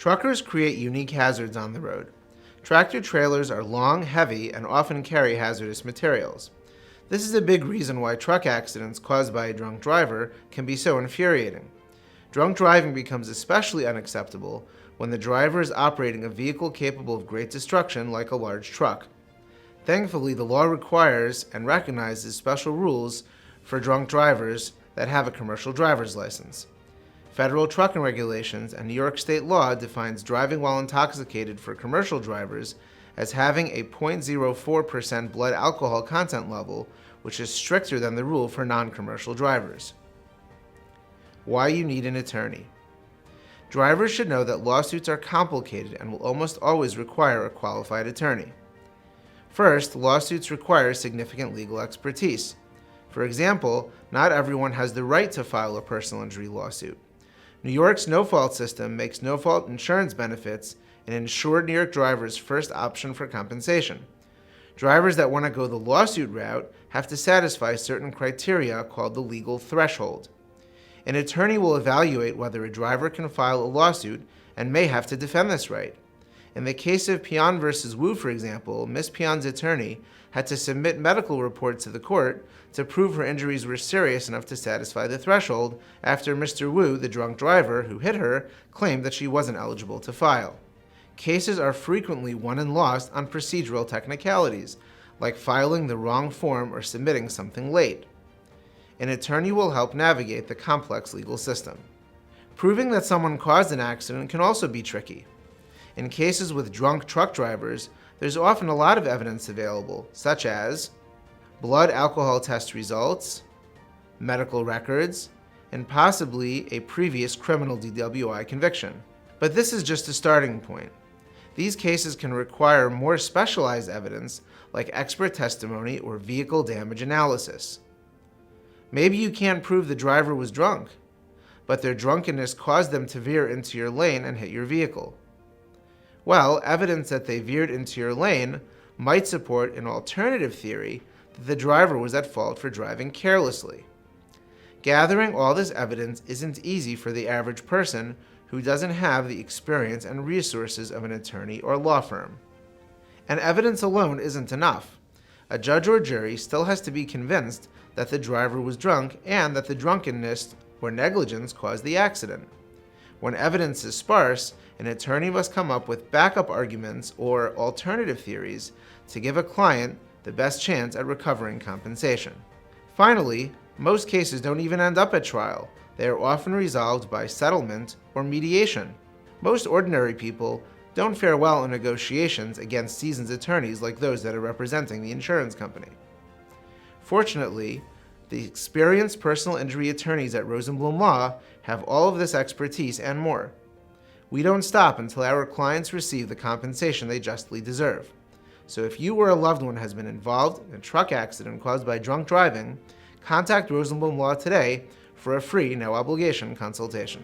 Truckers create unique hazards on the road. Tractor trailers are long, heavy, and often carry hazardous materials. This is a big reason why truck accidents caused by a drunk driver can be so infuriating. Drunk driving becomes especially unacceptable when the driver is operating a vehicle capable of great destruction like a large truck. Thankfully, the law requires and recognizes special rules for drunk drivers that have a commercial driver's license. Federal trucking regulations and New York state law defines driving while intoxicated for commercial drivers as having a 0.04% blood alcohol content level, which is stricter than the rule for non-commercial drivers. Why you need an attorney. Drivers should know that lawsuits are complicated and will almost always require a qualified attorney. First, lawsuits require significant legal expertise. For example, not everyone has the right to file a personal injury lawsuit. New York's no-fault system makes no-fault insurance benefits an insured New York driver's first option for compensation. Drivers that want to go the lawsuit route have to satisfy certain criteria called the legal threshold. An attorney will evaluate whether a driver can file a lawsuit and may have to defend this right. In the case of Pion versus Wu, for example, Ms. Pion's attorney had to submit medical reports to the court to prove her injuries were serious enough to satisfy the threshold after Mr. Wu, the drunk driver who hit her, claimed that she wasn't eligible to file. Cases are frequently won and lost on procedural technicalities, like filing the wrong form or submitting something late. An attorney will help navigate the complex legal system. Proving that someone caused an accident can also be tricky. In cases with drunk truck drivers, there's often a lot of evidence available, such as blood alcohol test results, medical records, and possibly a previous criminal DWI conviction. But this is just a starting point. These cases can require more specialized evidence like expert testimony or vehicle damage analysis. Maybe you can't prove the driver was drunk, but their drunkenness caused them to veer into your lane and hit your vehicle. Well, evidence that they veered into your lane might support an alternative theory that the driver was at fault for driving carelessly. Gathering all this evidence isn't easy for the average person who doesn't have the experience and resources of an attorney or law firm. And evidence alone isn't enough. A judge or jury still has to be convinced that the driver was drunk and that the drunkenness or negligence caused the accident. When evidence is sparse, an attorney must come up with backup arguments or alternative theories to give a client the best chance at recovering compensation. Finally, most cases don't even end up at trial. They are often resolved by settlement or mediation. Most ordinary people don't fare well in negotiations against seasoned attorneys like those that are representing the insurance company. Fortunately, the experienced personal injury attorneys at Rosenblum Law have all of this expertise and more. We don't stop until our clients receive the compensation they justly deserve. So if you or a loved one has been involved in a truck accident caused by drunk driving, contact Rosenblum Law today for a free, no-obligation consultation.